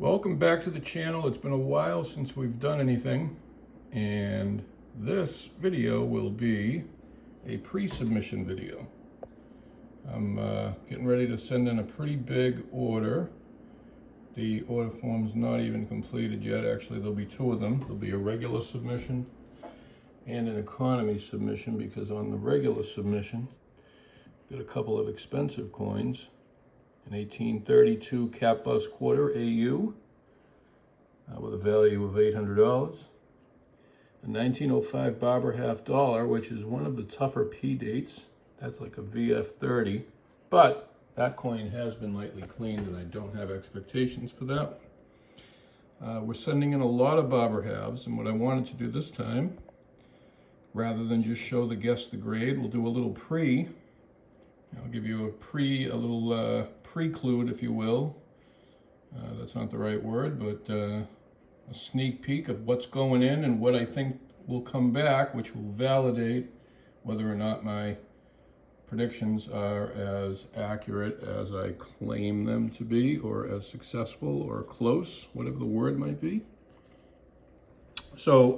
Welcome back to the channel. It's been a while since we've done anything, and this video will be a pre-submission video. I'm getting ready to send in a pretty big order. The order form's not even completed yet. Actually, there'll be two of them. There'll be a regular submission and an economy submission, because on the regular submission, got a couple of expensive coins. An 1832 cap bus quarter AU with a value of $800. A 1905 Barber half dollar, which is one of the tougher P dates. That's like a VF30, but that coin has been lightly cleaned and I don't have expectations for that one. We're sending in a lot of Barber halves, and what I wanted to do this time, rather than just show the guess the grade, we'll do a little pre. I'll give you a little preclude, if you will. That's not the right word, but a sneak peek of what's going in and what I think will come back, which will validate whether or not my predictions are as accurate as I claim them to be, or as successful or close, whatever the word might be. So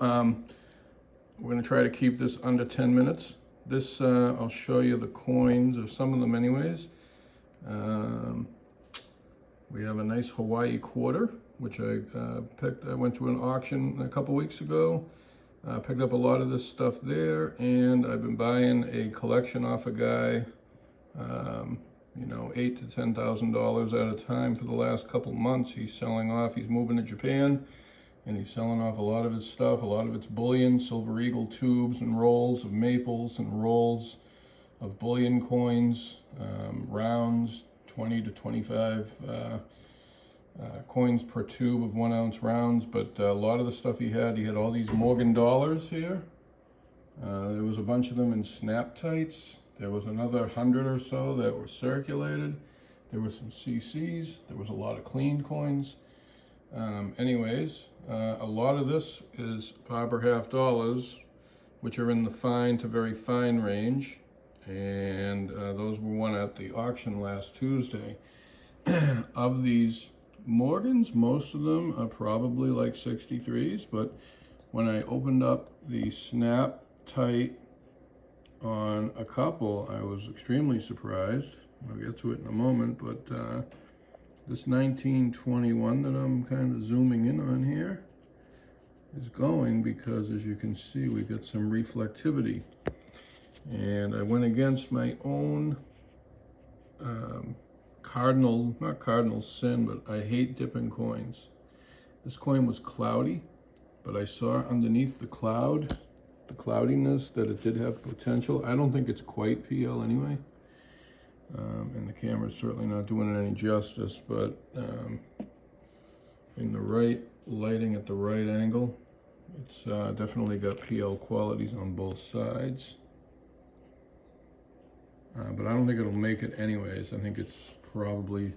we're going to try to keep this under 10 minutes. This, I'll show you the coins, or some of them anyways. We have a nice Hawaii quarter, which I picked. I went to an auction a couple weeks ago. Picked up a lot of this stuff there, and I've been buying a collection off a guy, you know, $8,000 to $10,000 at a time for the last couple months. He's selling off, he's moving to Japan, and he's selling off a lot of his stuff. A lot of it's bullion, Silver Eagle tubes and rolls of maples and rolls of bullion coins, rounds, 20 to 25 coins per tube of 1 ounce rounds. But a lot of the stuff he had all these Morgan dollars here. There was a bunch of them in snap tights. There was another 100 or so that were circulated. There were some CCs. There was a lot of clean coins. Anyways, a lot of this is Barber half dollars, which are in the fine to very fine range, and those were won at the auction last Tuesday. Of these Morgans, most of them are probably like 63s, but when I opened up the snap tight on a couple, I was extremely surprised. I'll get to it in a moment, but this 1921 that I'm kind of zooming in on here is going, because as you can see, we got some reflectivity. And I went against my own not cardinal sin, but I hate dipping coins. This coin was cloudy, but I saw underneath the cloud, the cloudiness, that it did have potential. I don't think it's quite PL anyway. And the camera's certainly not doing it any justice, but in the right lighting at the right angle, it's definitely got PL qualities on both sides. But I don't think it'll make it anyways. I think it's probably,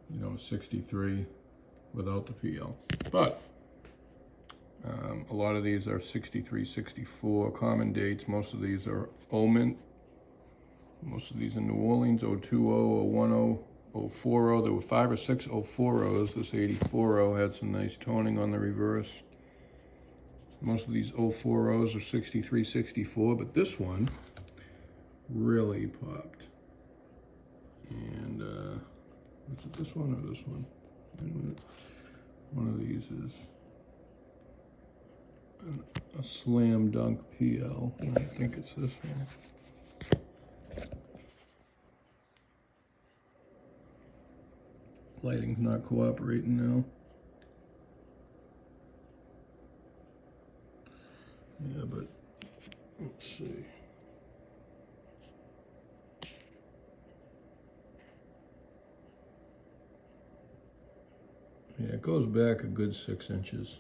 you know, 63 without the PL. But a lot of these are 63, 64 common dates. Most of these are Omen. Most of these in New Orleans, 020, 010, 040. There were 5 or 6 040s. This 84 had some nice toning on the reverse. Most of these 040s are 63, 64, but this one really popped. And is it this one or this one? Wait a minute. One of these is a slam dunk PL. I think it's this one. Lighting's not cooperating now. Yeah, but let's see. Yeah, it goes back a good 6 inches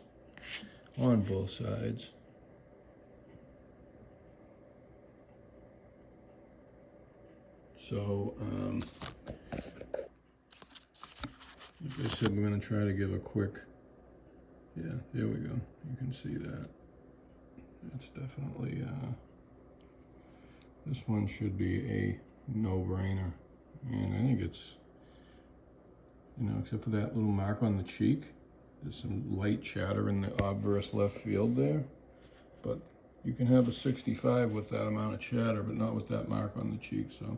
on both sides. So, like I said, we're going to try to give a quick, yeah, there we go. You can see that. It's definitely, this one should be a no-brainer. And I think it's you know, except for that little mark on the cheek. There's some light chatter in the obverse left field there, but you can have a 65 with that amount of chatter, but not with that mark on the cheek. So,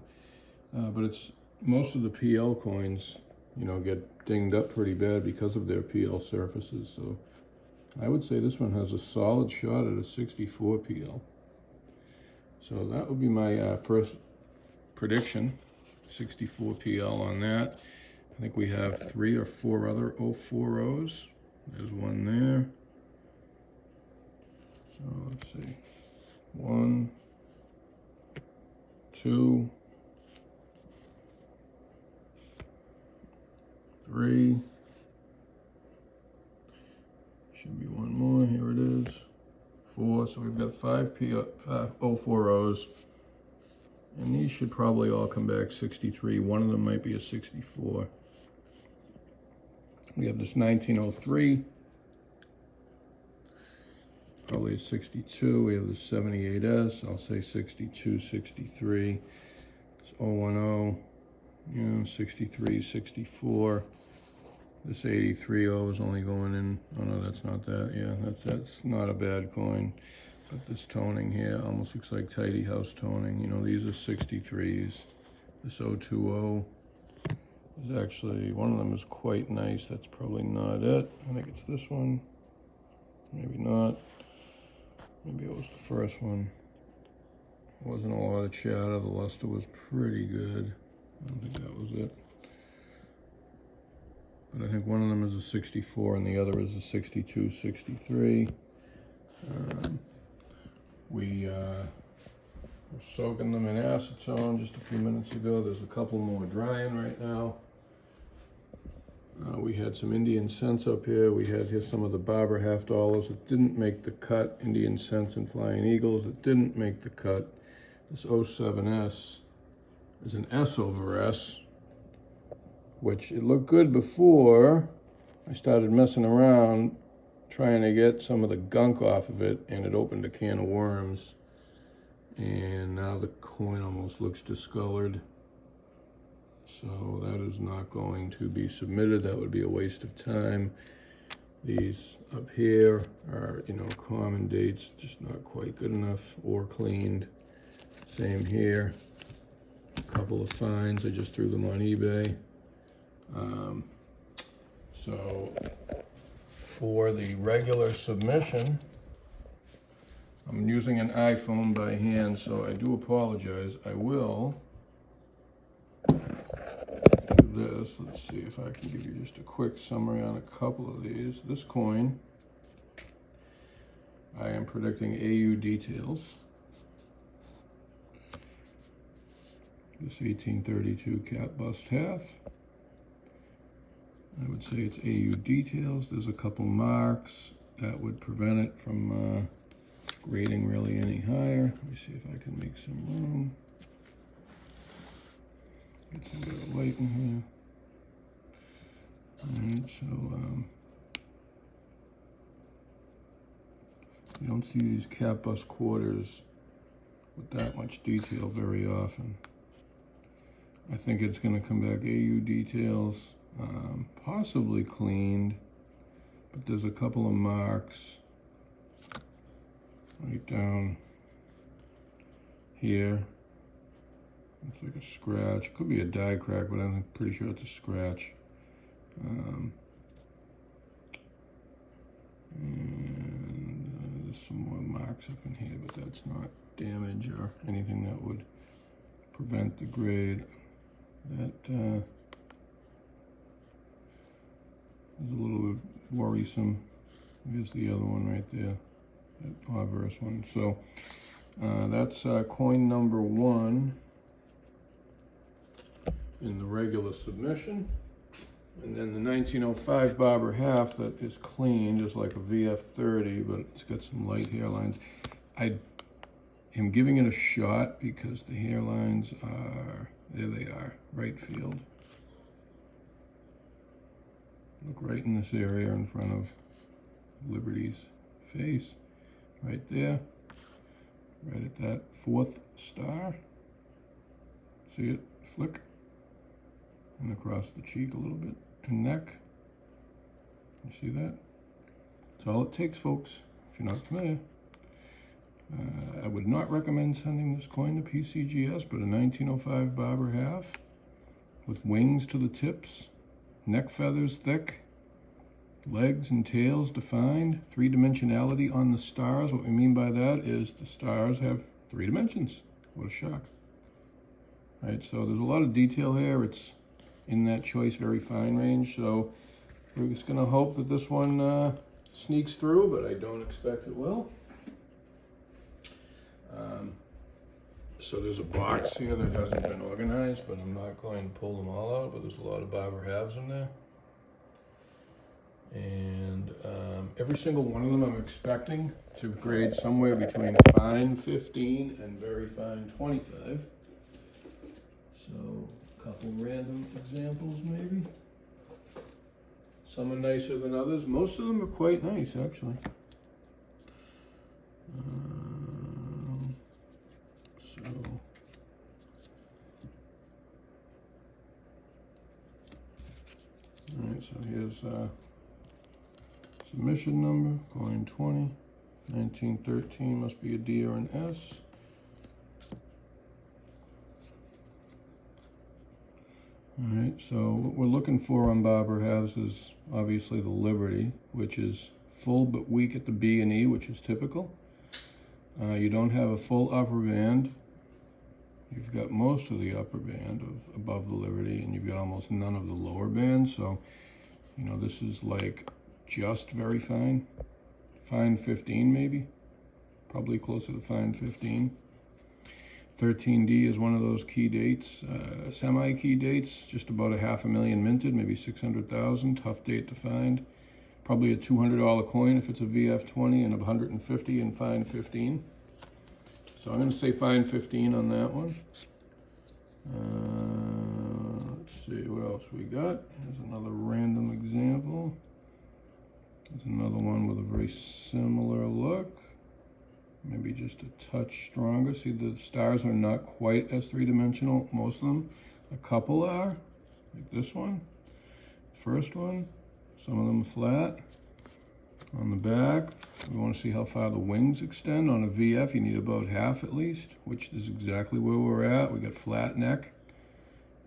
but it's most of the PL coins, you know, get dinged up pretty bad because of their PL surfaces. So I would say this one has a solid shot at a 64 PL. So that would be my first prediction, 64 PL on that. I think we have 3 or 4 other 040s. There's one there. So let's see. 1, 2, 3. Should be one more. Here it is. 4. So we've got 5 040s. And these should probably all come back 63. One of them might be a 64. We have this 1903. Probably a 62. We have the 78S. I'll say 62, 63. It's 010. You know, 63, 64. This 83O is only going in. Oh no, that's not that. Yeah, that's not a bad coin. But this toning here almost looks like tidy house toning. You know, these are 63s. This 020 is actually, one of them is quite nice. That's probably not it. I think it's this one. Maybe not. Maybe it was the first one. Wasn't a lot of chatter. The luster was pretty good. I don't think that was it. But I think one of them is a 64 and the other is a 62, 63. We were soaking them in acetone just a few minutes ago. There's a couple more drying right now. We had some Indian cents up here. We had here some of the Barber half dollars that didn't make the cut. Indian cents and Flying Eagles that didn't make the cut. This 07S is an S over S, which it looked good before I started messing around trying to get some of the gunk off of it, and it opened a can of worms. And now the coin almost looks discolored. So that is not going to be submitted. That would be a waste of time. These up here are, you know, common dates, just not quite good enough or cleaned. Same here. A couple of fines. I just threw them on eBay. So for the regular submission, I'm using an iPhone by hand, so I do apologize. I will do this. Let's see if I can give you just a quick summary on a couple of these. This coin, I am predicting AU details. This 1832 cap bust half. I would say it's AU details. There's a couple marks that would prevent it from grading really any higher. Let me see if I can make some room. Get some bit of light in here. Alright, so you don't see these cap bust quarters with that much detail very often. I think it's going to come back AU details, possibly cleaned, but there's a couple of marks right down here. It's like a scratch. Could be a die crack, but I'm pretty sure it's a scratch. And there's some more marks up in here, but that's not damage or anything that would prevent the grade. That is a little bit worrisome. Here's the other one right there, that obverse one. So that's coin number 1 in the regular submission. And then the 1905 Barber half that is clean, just like a VF30, but it's got some light hairlines. I am giving it a shot because the hairlines are, there they are, right field. Look right in this area in front of Liberty's face, right there, right at that 4th star. See it flick? and across the cheek a little bit, and neck. You see that? That's all it takes, folks, if you're not familiar. I would not recommend sending this coin to PCGS, but a 1905 Barber half with wings to the tips, neck feathers thick, legs and tails defined, three-dimensionality on the stars. What we mean by that is the stars have 3 dimensions. What a shock. Right, so there's a lot of detail here. It's in that choice very fine range, so we're just gonna hope that this one sneaks through, but I don't expect it will. So there's a box here that hasn't been organized, but I'm not going to pull them all out, but there's a lot of Barber halves in there. And every single one of them I'm expecting to grade somewhere between fine 15 and very fine 25. So a couple random examples maybe. Some are nicer than others. Most of them are quite nice actually. Alright, so here's submission number, coin 20, 1913, must be a D or an S. Alright, so what we're looking for on Barber halves is obviously the Liberty, which is full but weak at the B and E, which is typical. You don't have a full upper band. You've got most of the upper band of above the Liberty, and you've got almost none of the lower band. So, you know, this is like just very fine. Fine 15 maybe. Probably closer to fine 15. 13D is one of those key dates, semi-key dates, just about 500,000 minted, maybe 600,000, tough date to find. Probably a $200 coin if it's a VF20 and 150 in fine 15. So I'm going to say fine 15 on that one. Let's see what else we got. Here's another random example. There's another one with a very similar look. Maybe just a touch stronger. See, the stars are not quite as three-dimensional, most of them. A couple are, like this one. First one, some of them are flat. On the back, we want to see how far the wings extend. On a VF, you need about half at least, which is exactly where we're at. We got flat neck.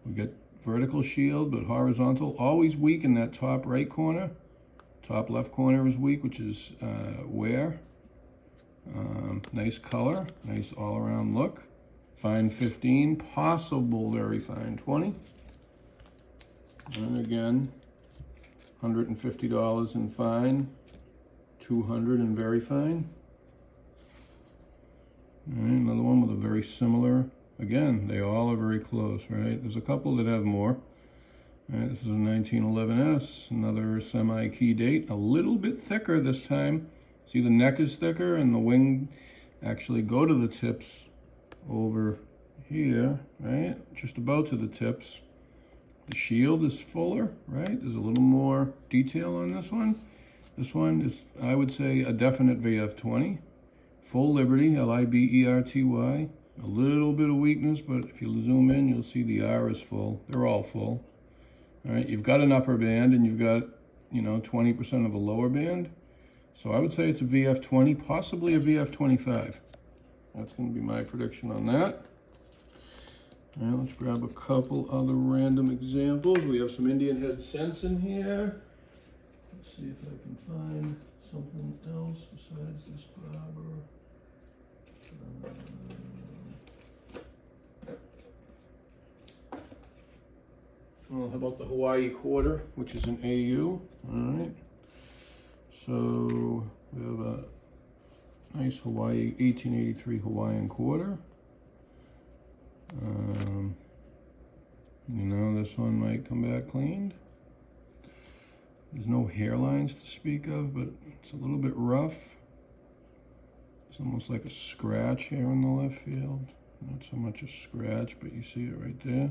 We got vertical shield, but horizontal. Always weak in that top right corner. Top left corner is weak, which is wear. Nice color, nice all-around look. Fine 15, possible very fine 20. And again, $150 in fine, 200 in very fine. All right, another one with a very similar, again, they all are very close, right? There's a couple that have more. All right, this is a 1911S, another semi-key date, a little bit thicker this time. See, the neck is thicker and the wing actually go to the tips over here, right? Just about to the tips. The shield is fuller, right? There's a little more detail on this one. This one is, I would say, a definite VF20. Full Liberty, Liberty. A little bit of weakness, but if you zoom in, you'll see the R is full. They're all full. All right, you've got an upper band and you've got, 20% of a lower band. So I would say it's a VF20, possibly a VF25. That's going to be my prediction on that. All right, let's grab a couple other random examples. We have some Indian head cents in here. Let's see if I can find something else besides this Barber. Well, how about the Hawaii quarter, which is an AU? All right. So we have a nice Hawaii 1883 Hawaiian quarter. This one might come back cleaned. There's no hairlines to speak of, but it's a little bit rough. It's almost like a scratch here in the left field. Not so much a scratch, but you see it right there.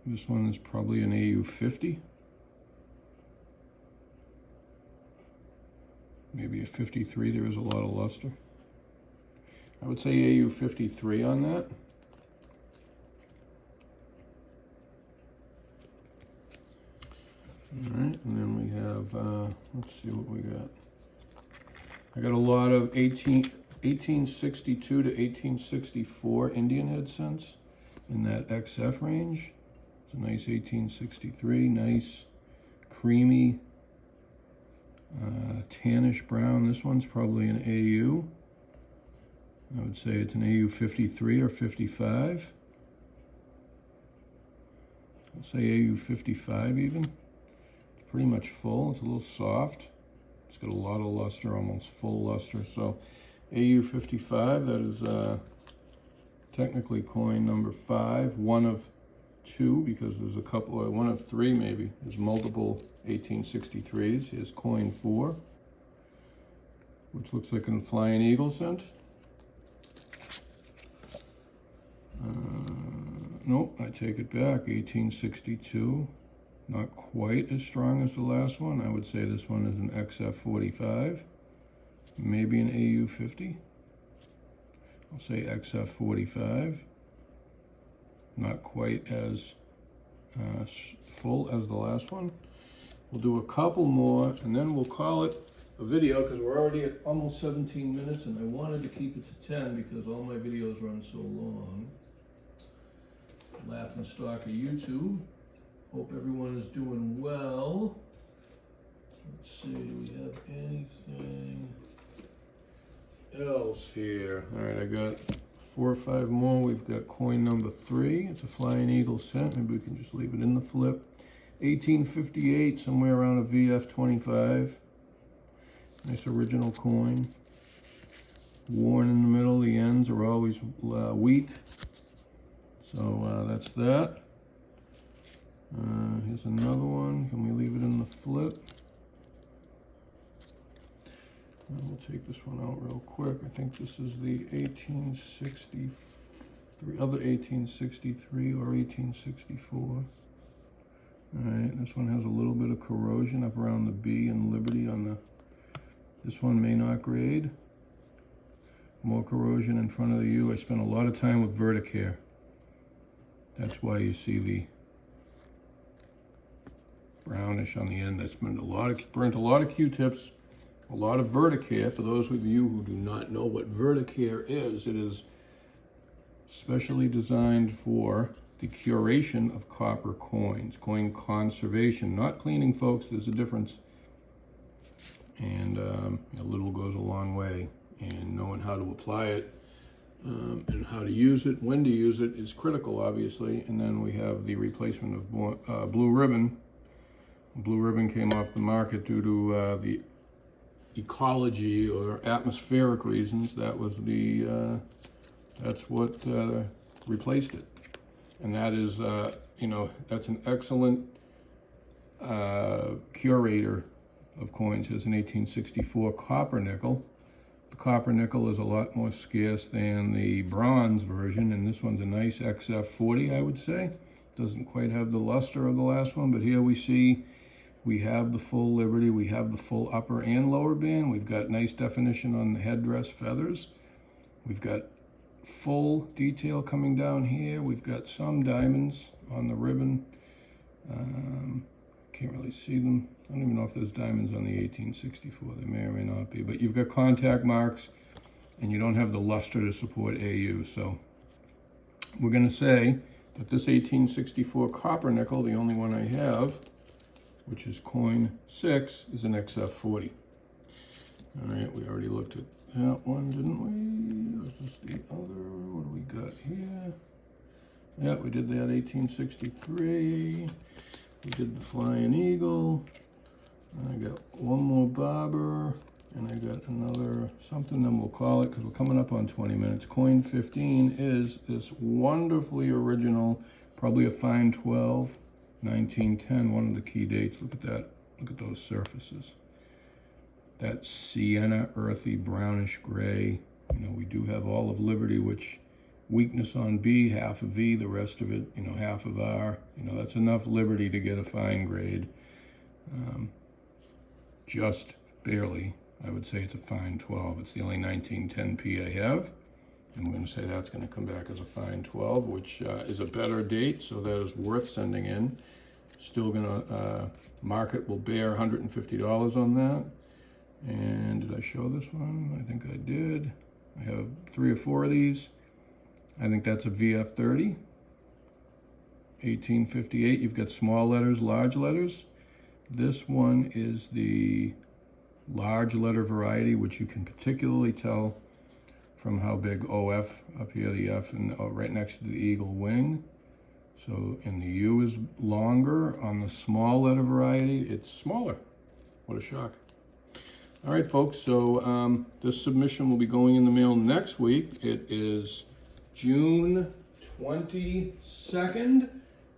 This one is probably an AU50. Maybe a 53, there is a lot of luster. I would say AU 53 on that. All right, and then we have, let's see what we got. I got a lot of 1862 to 1864 Indian head cents in that XF range. It's a nice 1863, nice creamy tannish brown. This one's probably an AU. I would say it's an AU 53 or 55. I'll say AU 55 even. It's pretty much full. It's a little soft. It's got a lot of luster, almost full luster. So AU 55, that is technically coin number 5, one of 2, because there's a couple, or one of 3 maybe. There's multiple 1863s. Here's coin 4, which looks like a flying eagle cent. Nope, I take it back. 1862, not quite as strong as the last one. I would say this one is an XF 45, maybe an AU 50. I'll say XF 45. Not quite as full as the last one. We'll do a couple more and then we'll call it a video, because we're already at almost 17 minutes and I wanted to keep it to 10 because all my videos run so long. Laughing stock of YouTube. Hope everyone is doing well. Let's see, do we have anything else here? All right, I got 4 or 5 more. We've got coin number 3. It's a flying eagle cent. Maybe we can just leave it in the flip. 1858, somewhere around a VF 25. Nice original coin. Worn in the middle. The ends are always weak. So that's that. Here's another one. Can we leave it in the flip? And we'll take this one out real quick. I think this is the 1863, other 1863 or 1864. All right, this one has a little bit of corrosion up around the B and Liberty on the, this one may not grade. More corrosion in front of the U. I spent a lot of time with Verticare. That's why you see the brownish on the end. I spent burnt a lot of Q-tips, a lot of Verticare. For those of you who do not know what Verticare is, it is specially designed for the curation of copper coins, coin conservation, not cleaning, folks. There's a difference. And a little goes a long way, and knowing how to apply it and how to use it, when to use it is critical, obviously. And then we have the replacement of Blue Ribbon. Blue Ribbon came off the market due to the ecology or atmospheric reasons. That was the, that's what replaced it. And that is, you know, that's an excellent curator of coins. Here's an 1864 copper nickel. The copper nickel is a lot more scarce than the bronze version, and this one's a nice XF 40, I would say. Doesn't quite have the luster of the last one, but here we see we have the full Liberty, we have the full upper and lower band. We've got nice definition on the headdress feathers. We've got full detail coming down here. We've got some diamonds on the ribbon. Can't really see them. I don't even know if there's diamonds on the 1864. There may or may not be, but you've got contact marks and you don't have the luster to support AU. So we're gonna say that this 1864 copper nickel, the only one I have, which is coin 6, is an XF 40. All right, we already looked at that one, didn't we? Was this the other? What do we got here? Yeah, we did that 1863. We did the Flying Eagle. I got one more Barber, and I got another something, then we'll call it, because we're coming up on 20 minutes. Coin 15 is this wonderfully original, probably a fine 12, 1910, one of the key dates. Look at that. Look at those surfaces. That sienna, earthy, brownish gray. You know, we do have all of Liberty, which weakness on B, half of V, the rest of it, you know, half of R. You know, that's enough Liberty to get a fine grade. Just barely. I would say it's a fine 12. It's the only 1910P I have. And we're going to say that's going to come back as a fine 12, which is a better date, so that is worth sending in. Still going to, market will bear $150 on that. And did I show this one? I think I did. I have 3 or 4 of these. I think that's a VF30. 1858, you've got small letters, large letters. This one is the large letter variety, which you can particularly tell from how big OF up here, the F, and right next to the eagle wing. So, and the U is longer. On the small letter variety, it's smaller. What a shock. All right, folks, so this submission will be going in the mail next week. It is June 22nd,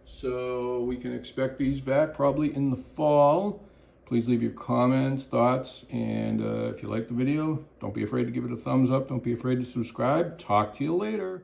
so we can expect these back probably in the fall. Please leave your comments, thoughts, and if you like the video, don't be afraid to give it a thumbs up. Don't be afraid to subscribe. Talk to you later.